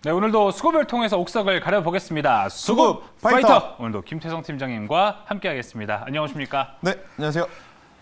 네, 오늘도 수급을 통해서 옥석을 가려보겠습니다. 수급 파이터! 오늘도 김태성 팀장님과 함께하겠습니다. 안녕하십니까? 네, 안녕하세요.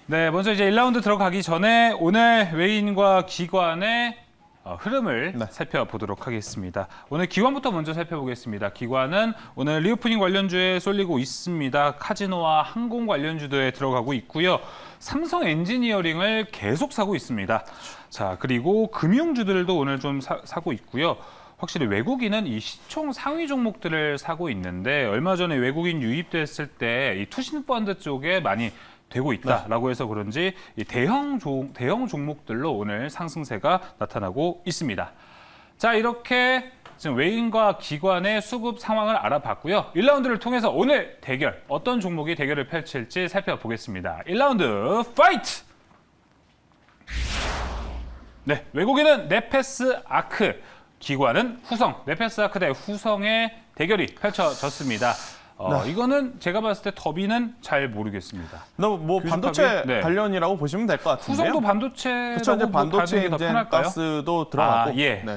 네, 먼저 이제 1라운드 들어가기 전에 오늘 외인과 기관의 흐름을 살펴보도록 하겠습니다. 오늘 기관부터 먼저 살펴보겠습니다. 기관은 오늘 리오프닝 관련주에 쏠리고 있습니다. 카지노와 항공 관련주도에 들어가고 있고요. 삼성 엔지니어링을 계속 사고 있습니다. 자, 그리고 금융주들도 오늘 좀 사고 있고요. 확실히 외국인은 이 시총 상위 종목들을 사고 있는데 얼마 전에 외국인 유입됐을 때 이 투신 펀드 쪽에 많이 되고 있다라고 해서 그런지 이 대형 종목들로 오늘 상승세가 나타나고 있습니다. 자, 이렇게 지금 외인과 기관의 수급 상황을 알아봤고요. 1라운드를 통해서 오늘 대결, 어떤 종목이 대결을 펼칠지 살펴보겠습니다. 1라운드 파이트! 네, 외국인은 네페스 아크, 기관은 후성, 네페스 아크 대 후성의 대결이 펼쳐졌습니다. 이거는 제가 봤을 때 더비는 잘 모르겠습니다. 뭐 반도체 관련이라고 보시면 될 것 같은데요. 후성도 반도체라고 그렇죠. 이제 반도체 더 편할까요? 가스도 들어가고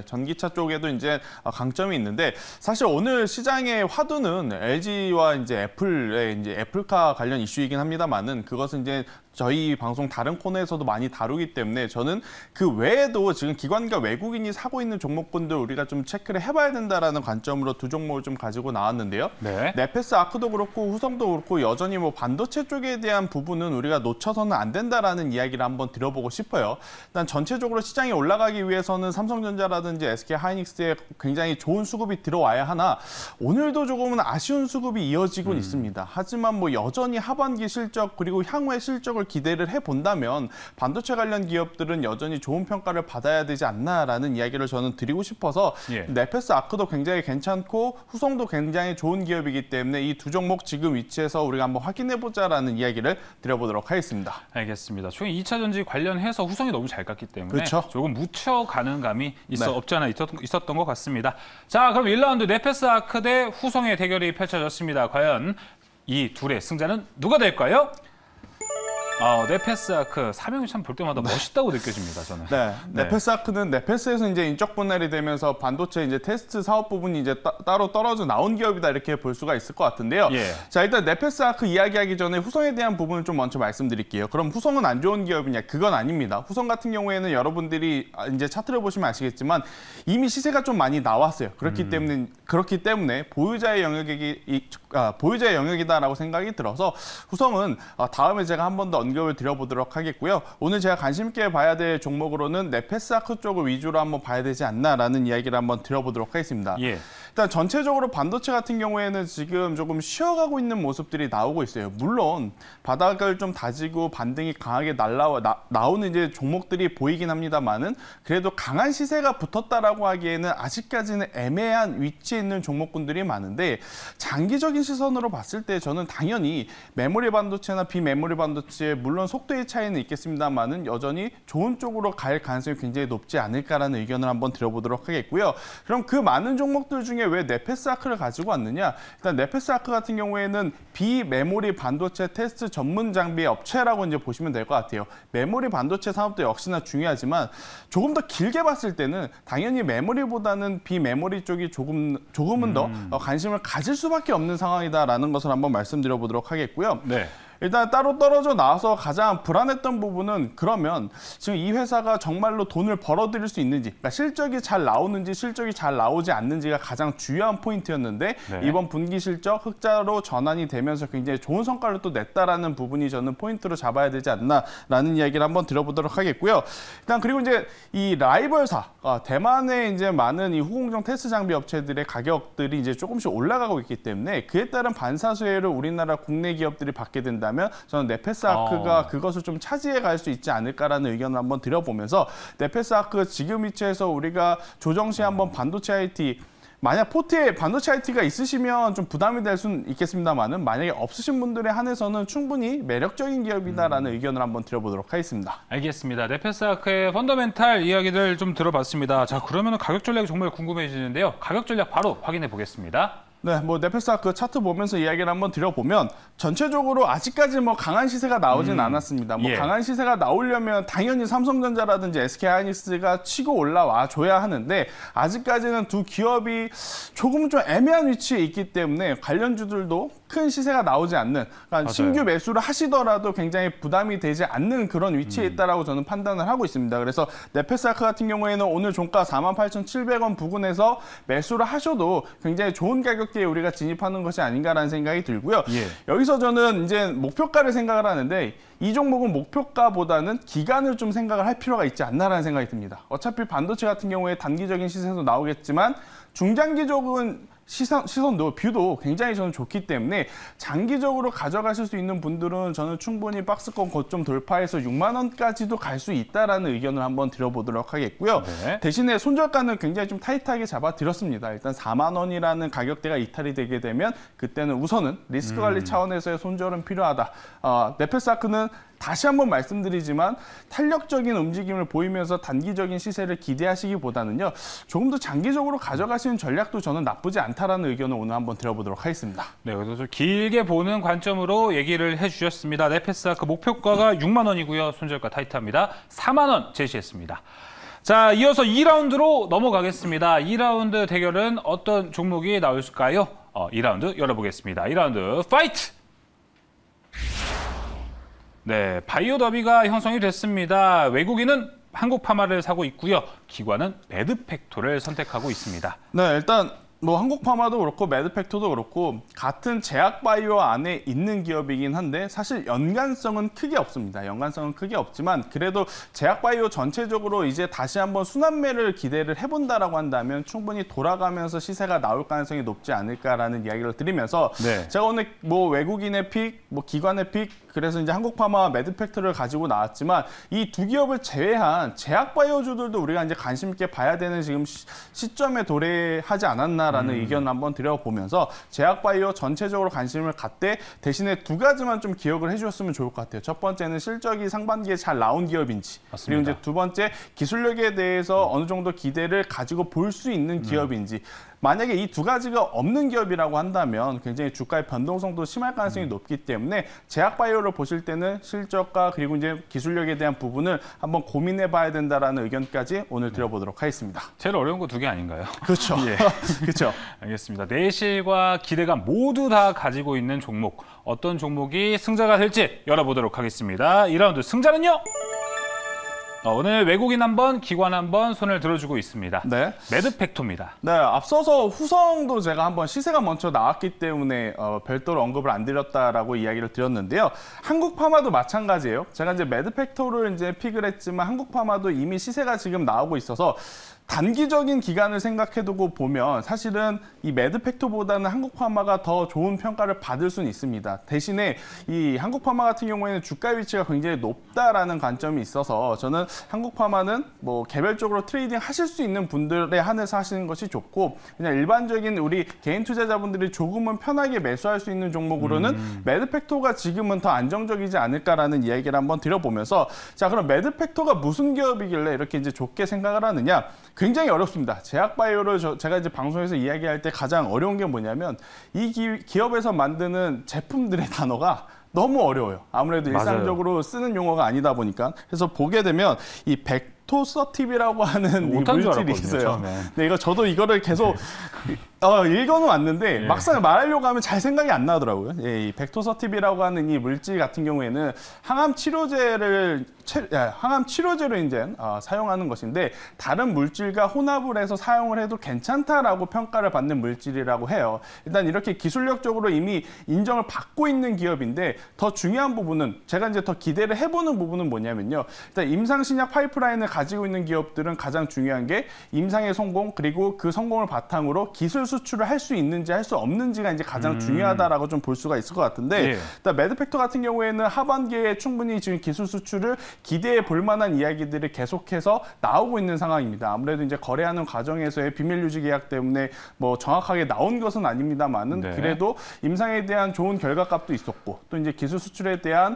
전기차 쪽에도 이제 강점이 있는데 사실 오늘 시장의 화두는 LG와 이제 애플의 이제 애플카 관련 이슈이긴 합니다만은 그것은 이제 저희 방송 다른 코너에서도 많이 다루기 때문에 저는 그 외에도 지금 기관과 외국인이 사고 있는 종목군들 우리가 좀 체크를 해봐야 된다라는 관점으로 두 종목을 좀 가지고 나왔는데요. 네페스 아크도 그렇고 후성도 그렇고 여전히 뭐 반도체 쪽에 대한 부분은 우리가 놓쳐서는 안 된다라는 이야기를 한번 드려보고 싶어요. 일단 전체적으로 시장이 올라가기 위해서는 삼성전자라든지 SK 하이닉스에 굉장히 좋은 수급이 들어와야 하나 오늘도 조금은 아쉬운 수급이 이어지고 있습니다. 하지만 뭐 여전히 하반기 실적 그리고 향후의 실적을 기대를 해본다면 반도체 관련 기업들은 여전히 좋은 평가를 받아야 되지 않나라는 이야기를 저는 드리고 싶어서 네페스 아크도 굉장히 괜찮고 후성도 굉장히 좋은 기업이기 때문에 이 두 종목 지금 위치에서 우리가 한번 확인해보자라는 이야기를 드려보도록 하겠습니다. 알겠습니다. 초기 2차 전지 관련해서 후성이 너무 잘 갔기 때문에 조금 묻혀가는 감이 없지 않아 있었던 것 같습니다. 자, 그럼 1라운드 네페스 아크 대 후성의 대결이 펼쳐졌습니다. 과연 이 둘의 승자는 누가 될까요? 네페스 아크 사명이 참 볼 때마다 멋있다고 느껴집니다. 저는. 네페스 아크는 네페스에서 이제 인적 분할이 되면서 반도체 이제 테스트 사업 부분이 이제 따로 떨어져 나온 기업이다 이렇게 볼 수가 있을 것 같은데요. 자, 일단 네페스 아크 이야기하기 전에 후성에 대한 부분을 좀 먼저 말씀드릴게요. 그럼 후성은 안 좋은 기업이냐? 그건 아닙니다. 후성 같은 경우에는 여러분들이 이제 차트를 보시면 아시겠지만 이미 시세가 좀 많이 나왔어요. 그렇기 때문에 보유자의 영역이다라고 생각이 들어서 후성은 다음에 제가 한 번 더 언급을 드려보도록 하겠고요. 오늘 제가 관심 있게 봐야 될 종목으로는 네페스 아크 쪽을 위주로 한번 봐야 되지 않나라는 이야기를 한번 드려보도록 하겠습니다. 일단 전체적으로 반도체 같은 경우에는 지금 조금 쉬어가고 있는 모습들이 나오고 있어요. 물론 바닥을 좀 다지고 반등이 강하게 나오는 이제 종목들이 보이긴 합니다만은 그래도 강한 시세가 붙었다라고 하기에는 아직까지는 애매한 위치에 있는 종목군들이 많은데 장기적인 시선으로 봤을 때 저는 당연히 메모리 반도체나 비메모리 반도체 물론 속도의 차이는 있겠습니다만은 여전히 좋은 쪽으로 갈 가능성이 굉장히 높지 않을까라는 의견을 한번 드려보도록 하겠고요. 그럼 그 많은 종목들 중에 왜 네페스 아크를 가지고 왔느냐? 일단 네페스 아크 같은 경우에는 비메모리 반도체 테스트 전문 장비 업체라고 이제 보시면 될 것 같아요. 메모리 반도체 산업도 역시나 중요하지만 조금 더 길게 봤을 때는 당연히 메모리보다는 비메모리 쪽이 조금은 더 관심을 가질 수밖에 없는 상황이다라는 것을 한번 말씀드려보도록 하겠고요. 일단 따로 떨어져 나와서 가장 불안했던 부분은 그러면 지금 이 회사가 정말로 돈을 벌어들일 수 있는지, 그러니까 실적이 잘 나오는지 실적이 잘 나오지 않는지가 가장 중요한 포인트였는데 이번 분기 실적 흑자로 전환이 되면서 굉장히 좋은 성과를 또 냈다라는 부분이 저는 포인트로 잡아야 되지 않나라는 이야기를 한번 들어보도록 하겠고요. 일단 그리고 이제 이 라이벌사, 대만의 이제 많은 이 후공정 테스트 장비 업체들의 가격들이 이제 조금씩 올라가고 있기 때문에 그에 따른 반사수혜를 우리나라 국내 기업들이 받게 된다면 저는 네페스 아크가 그것을 좀 차지해 갈 수 있지 않을까라는 의견을 한번 드려보면서 네페스 아크 지금 위치에서 우리가 조정 시 한번 반도체 IT 만약 포트에 반도체 IT가 있으시면 좀 부담이 될 수는 있겠습니다만은 만약에 없으신 분들에 한해서는 충분히 매력적인 기업이다라는 의견을 한번 드려보도록 하겠습니다. 알겠습니다. 네페스 아크의 펀더멘탈 이야기들 좀 들어봤습니다. 자, 그러면 가격 전략이 정말 궁금해지는데요. 가격 전략 바로 확인해 보겠습니다. 네, 뭐 네페사 그 차트 보면서 이야기를 한번 드려보면 전체적으로 아직까지 뭐 강한 시세가 나오진 않았습니다. 뭐 예. 강한 시세가 나오려면 당연히 삼성전자라든지 SK하이닉스가 치고 올라와 줘야 하는데 아직까지는 두 기업이 조금 좀 애매한 위치에 있기 때문에 관련주들도 큰 시세가 나오지 않는, 그러니까 신규 매수를 하시더라도 굉장히 부담이 되지 않는 그런 위치에 있다라고 저는 판단을 하고 있습니다. 그래서 네페사크 같은 경우에는 오늘 종가 48,700원 부근에서 매수를 하셔도 굉장히 좋은 가격대에 우리가 진입하는 것이 아닌가라는 생각이 들고요. 예. 여기서 저는 이제 목표가를 생각을 하는데 이 종목은 목표가보다는 기간을 좀 생각을 할 필요가 있지 않나라는 생각이 듭니다. 어차피 반도체 같은 경우에 단기적인 시세도 나오겠지만 중장기적인 시선도 뷰도 굉장히 저는 좋기 때문에 장기적으로 가져가실 수 있는 분들은 저는 충분히 박스권 고점 돌파해서 6만 원까지도 갈 수 있다라는 의견을 한번 드려보도록 하겠고요. 네. 대신에 손절가는 굉장히 좀 타이트하게 잡아드렸습니다. 일단 4만 원이라는 가격대가 이탈이 되게 되면 그때는 우선은 리스크 관리 차원에서의 손절은 필요하다. 네페사크는 다시 한번 말씀드리지만 탄력적인 움직임을 보이면서 단기적인 시세를 기대하시기보다는요. 조금 더 장기적으로 가져가시는 전략도 저는 나쁘지 않다라는 의견을 오늘 한번 드려보도록 하겠습니다. 네, 그래서 좀 길게 보는 관점으로 얘기를 해주셨습니다. 네페사크 목표가가 6만 원이고요. 손절가 타이트합니다. 4만 원 제시했습니다. 자, 이어서 2라운드로 넘어가겠습니다. 2라운드 대결은 어떤 종목이 나올까요? 2라운드 열어보겠습니다. 2라운드 파이트! 네, 바이오 더비가 형성이 됐습니다. 외국인은 한국 파마를 사고 있고요. 기관은 매드팩토를 선택하고 있습니다. 네, 일단 뭐 한국파마도 그렇고 매드팩토도 그렇고 같은 제약바이오 안에 있는 기업이긴 한데 사실 연관성은 크게 없습니다. 연관성은 크게 없지만 그래도 제약바이오 전체적으로 이제 다시 한번 순환매를 기대를 해본다라고 한다면 충분히 돌아가면서 시세가 나올 가능성이 높지 않을까라는 이야기를 드리면서 네. 제가 오늘 뭐 외국인의 픽, 뭐 기관의 픽, 그래서 이제 한국파마와 매드팩토를 가지고 나왔지만 이 두 기업을 제외한 제약바이오주들도 우리가 이제 관심 있게 봐야 되는 지금 시점에 도래하지 않았나라는 의견을 한번 드려보면서 제약바이오 전체적으로 관심을 갖되 대신에 두 가지만 좀 기억을 해주셨으면 좋을 것 같아요. 첫 번째는 실적이 상반기에 잘 나온 기업인지, 맞습니다. 그리고 이제 두 번째 기술력에 대해서 어느 정도 기대를 가지고 볼 수 있는 기업인지. 만약에 이 두 가지가 없는 기업이라고 한다면 굉장히 주가의 변동성도 심할 가능성이 높기 때문에 제약바이오를 보실 때는 실적과 그리고 이제 기술력에 대한 부분을 한번 고민해 봐야 된다라는 의견까지 오늘 드려보도록 하겠습니다. 제일 어려운 거 두 개 아닌가요? 그렇죠. 예. 그렇죠. 알겠습니다. 내실과 기대감 모두 다 가지고 있는 종목. 어떤 종목이 승자가 될지 열어보도록 하겠습니다. 2라운드 승자는요? 오늘 외국인 한 번, 기관 한 번 손을 들어주고 있습니다. 네. 매드팩토입니다. 네, 앞서서 후성도 제가 한번 시세가 먼저 나왔기 때문에 별도로 언급을 안 드렸다라고 이야기를 드렸는데요. 한국파마도 마찬가지예요. 제가 이제 매드팩토를 이제 픽을 했지만 한국파마도 이미 시세가 지금 나오고 있어서 단기적인 기간을 생각해두고 보면 사실은 이 매드팩토보다는 한국파마가 더 좋은 평가를 받을 수는 있습니다. 대신에 이 한국파마 같은 경우에는 주가 위치가 굉장히 높다라는 관점이 있어서 저는 한국파마는 뭐 개별적으로 트레이딩 하실 수 있는 분들에 한해서 하시는 것이 좋고 그냥 일반적인 우리 개인 투자자분들이 조금은 편하게 매수할 수 있는 종목으로는 매드팩토가 지금은 더 안정적이지 않을까라는 이야기를 한번 드려보면서 자, 그럼 매드팩토가 무슨 기업이길래 이렇게 이제 좋게 생각을 하느냐? 굉장히 어렵습니다. 제약바이오를 제가 이제 방송에서 이야기할 때 가장 어려운 게 뭐냐면 이 기업에서 만드는 제품들의 단어가 너무 어려워요. 아무래도 맞아요. 일상적으로 쓰는 용어가 아니다 보니까. 그래서 보게 되면 이 벡토서팁이라고 하는 이 물질이 있어요. 처음에. 네, 저도 이거를 계속 읽어는 왔는데 예. 막상 말하려고 하면 잘 생각이 안 나더라고요. 예, 이 벡토서팁이라고 하는 이 물질 같은 경우에는 항암 치료제로 이제 사용하는 것인데 다른 물질과 혼합을 해서 사용을 해도 괜찮다라고 평가를 받는 물질이라고 해요. 일단 이렇게 기술력적으로 이미 인정을 받고 있는 기업인데 더 중요한 부분은 제가 이제 더 기대를 해보는 부분은 뭐냐면요. 일단 임상신약 파이프라인을 가지고 있는 기업들은 가장 중요한 게 임상의 성공 그리고 그 성공을 바탕으로 기술 수출을 할 수 있는지 할 수 없는지가 이제 가장 중요하다라고 좀 볼 수가 있을 것 같은데 예. 일단 매드팩토 같은 경우에는 하반기에 충분히 지금 기술 수출을 기대해 볼 만한 이야기들이 계속해서 나오고 있는 상황입니다. 아무래도 이제 거래하는 과정에서의 비밀 유지 계약 때문에 뭐 정확하게 나온 것은 아닙니다만은 네. 그래도 임상에 대한 좋은 결과값도 있었고 또 이제 기술 수출에 대한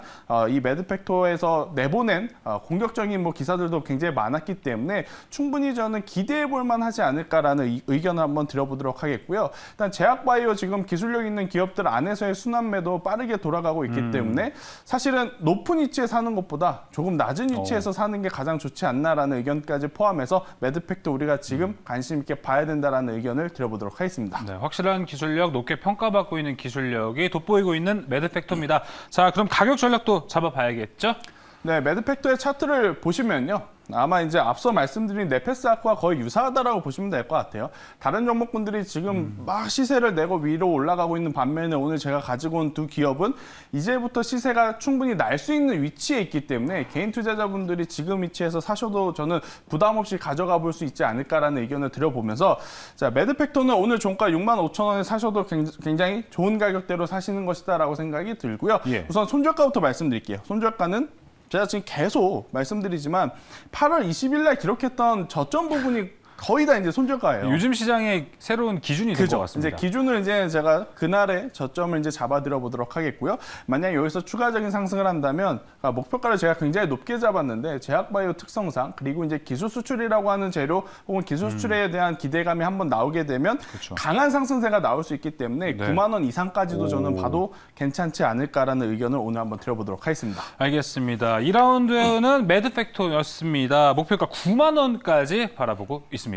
이 매드팩토에서 내보낸 공격적인 뭐 기사들도 굉장히 많았기 때문에 충분히 저는 기대해 볼 만하지 않을까라는 의견을 한번 드려보도록 하겠고요. 일단 제약바이오 지금 기술력 있는 기업들 안에서의 순환매도 빠르게 돌아가고 있기 때문에 사실은 높은 위치에 사는 것보다 조금 낮은 위치에서 사는 게 가장 좋지 않나라는 의견까지 포함해서 매드팩도 우리가 지금 관심 있게 봐야 된다라는 의견을 드려보도록 하겠습니다. 네, 확실한 기술력, 높게 평가받고 있는 기술력이 돋보이고 있는 매드팩토입니다. 자, 그럼 가격 전략도 잡아봐야겠죠? 네, 매드팩토의 차트를 보시면요. 아마 이제 앞서 말씀드린 네페스아크와 거의 유사하다라고 보시면 될 것 같아요. 다른 종목군들이 지금 막 시세를 내고 위로 올라가고 있는 반면에 오늘 제가 가지고 온 두 기업은 이제부터 시세가 충분히 날 수 있는 위치에 있기 때문에 개인 투자자분들이 지금 위치에서 사셔도 저는 부담 없이 가져가 볼 수 있지 않을까라는 의견을 드려보면서 자, 매드팩토는 오늘 종가 65,000원에 사셔도 굉장히 좋은 가격대로 사시는 것이다라고 생각이 들고요. 예. 우선 손절가부터 말씀드릴게요. 손절가는 제가 지금 계속 말씀드리지만 8월 20일 날 기록했던 저점 부분이 거의 다 이제 손절가예요. 요즘 시장의 새로운 기준이 될 것 같습니다. 이제 기준을 이제 제가 그날의 저점을 이제 잡아드려 보도록 하겠고요. 만약 여기서 추가적인 상승을 한다면 목표가를 제가 굉장히 높게 잡았는데 제약바이오 특성상 그리고 이제 기술 수출이라고 하는 재료 혹은 기술 수출에 대한 기대감이 한번 나오게 되면 그렇죠. 강한 상승세가 나올 수 있기 때문에 네. 9만 원 이상까지도 저는 봐도 괜찮지 않을까라는 의견을 오늘 한번 드려보도록 하겠습니다. 알겠습니다. 2라운드는 매드팩토였습니다. 목표가 9만 원까지 바라보고 있습니다.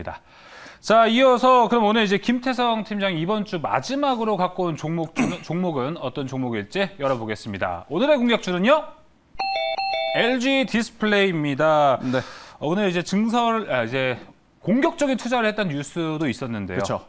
자, 이어서 그럼 오늘 이제 김태성 팀장이 이번 주 마지막으로 갖고 온 종목은 어떤 종목일지 열어보겠습니다. 오늘의 공격주는요, LG 디스플레이입니다. 네. 오늘 이제 이제 공격적인 투자를 했다는 뉴스도 있었는데요. 그렇죠.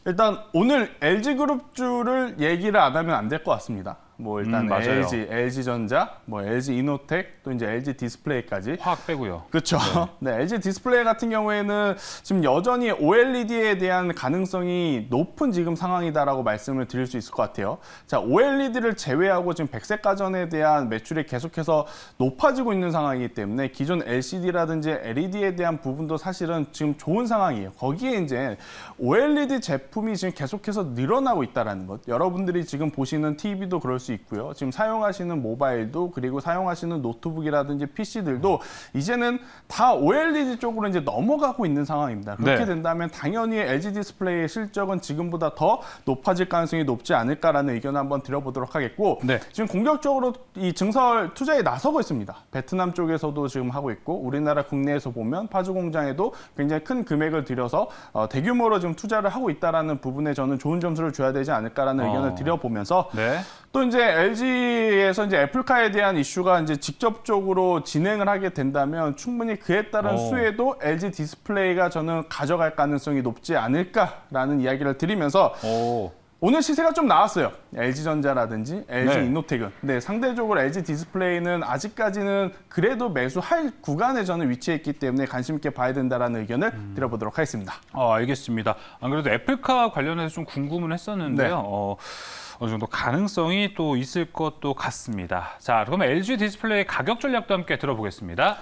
일단 오늘 LG그룹주를 얘기를 안 하면 안 될 것 같습니다. 뭐 일단 맞아요. LG전자, 뭐 LG이노텍, 또 이제 LG 디스플레이까지. 화학 빼고요. 그렇죠. 네, LG 디스플레이 같은 경우에는 지금 여전히 OLED에 대한 가능성이 높은 지금 상황이다라고 말씀을 드릴 수 있을 것 같아요. 자, OLED를 제외하고 지금 백색 가전에 대한 매출이 계속해서 높아지고 있는 상황이기 때문에 기존 LCD라든지 LED에 대한 부분도 사실은 지금 좋은 상황이에요. 거기에 이제 OLED 제품이 지금 계속해서 늘어나고 있다는 것. 여러분들이 지금 보시는 TV도 그럴 수 있고요. 지금 사용하시는 모바일도 그리고 사용하시는 노트북이라든지 PC들도 이제는 다 OLED 쪽으로 이제 넘어가고 있는 상황입니다. 그렇게 네. 된다면 당연히 LG 디스플레이의 실적은 지금보다 더 높아질 가능성이 높지 않을까라는 의견을 한번 드려보도록 하겠고 네. 지금 공격적으로 이 증설 투자에 나서고 있습니다. 베트남 쪽에서도 지금 하고 있고 우리나라 국내에서 보면 파주 공장에도 굉장히 큰 금액을 들여서 대규모로 지금 투자를 하고 있다라는 부분에 저는 좋은 점수를 줘야 되지 않을까라는 의견을 드려보면서 네. 또 이제 LG에서 이제 애플카에 대한 이슈가 이제 직접적으로 진행을 하게 된다면 충분히 그에 따른 수혜도 LG 디스플레이가 저는 가져갈 가능성이 높지 않을까라는 이야기를 드리면서 오늘 시세가 좀 나왔어요. LG전자라든지 LG이노텍은. 네, 상대적으로 LG 디스플레이는 아직까지는 그래도 매수할 구간에 저는 위치해 있기 때문에 관심 있게 봐야 된다라는 의견을 드려보도록 하겠습니다. 알겠습니다. 안 그래도 애플카 관련해서 좀 궁금은 했었는데요. 네. 어느 정도 가능성이 또 있을 것도 같습니다. 자, 그러면 LG 디스플레이 가격 전략도 함께 들어보겠습니다.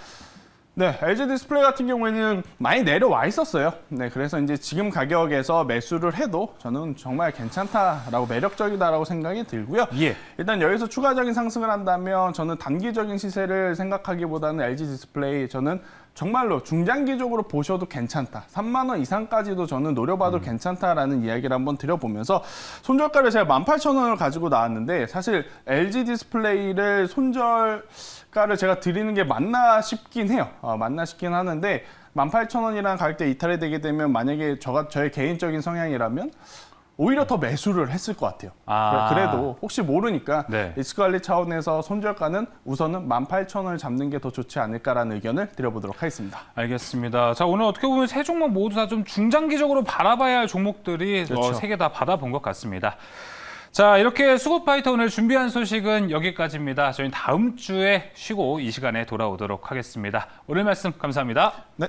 네, LG 디스플레이 같은 경우에는 많이 내려와 있었어요. 네, 그래서 이제 지금 가격에서 매수를 해도 저는 정말 괜찮다라고 매력적이다라고 생각이 들고요. 예. 일단 여기서 추가적인 상승을 한다면 저는 단기적인 시세를 생각하기보다는 LG 디스플레이 저는 정말로 중장기적으로 보셔도 괜찮다. 3만 원 이상까지도 저는 노려봐도 괜찮다라는 이야기를 한번 드려보면서 손절가를 제가 18,000원을 가지고 나왔는데 사실 LG 디스플레이를 손절가를 제가 드리는 게 맞나 싶긴 해요. 맞나 싶긴 하는데 18,000원이라는 가격대 이탈이 되게 되면 만약에 저의 개인적인 성향이라면 오히려 더 매수를 했을 것 같아요. 그래도 혹시 모르니까 네. 리스크 관리 차원에서 손절가는 우선은 18,000원을 잡는 게 더 좋지 않을까라는 의견을 드려보도록 하겠습니다. 알겠습니다. 자, 오늘 어떻게 보면 세 종목 모두 다 좀 중장기적으로 바라봐야 할 종목들이 그렇죠. 세 개 다 받아본 것 같습니다. 자, 이렇게 수급파이터 오늘 준비한 소식은 여기까지입니다. 저희는 다음 주에 쉬고 이 시간에 돌아오도록 하겠습니다. 오늘 말씀 감사합니다. 네.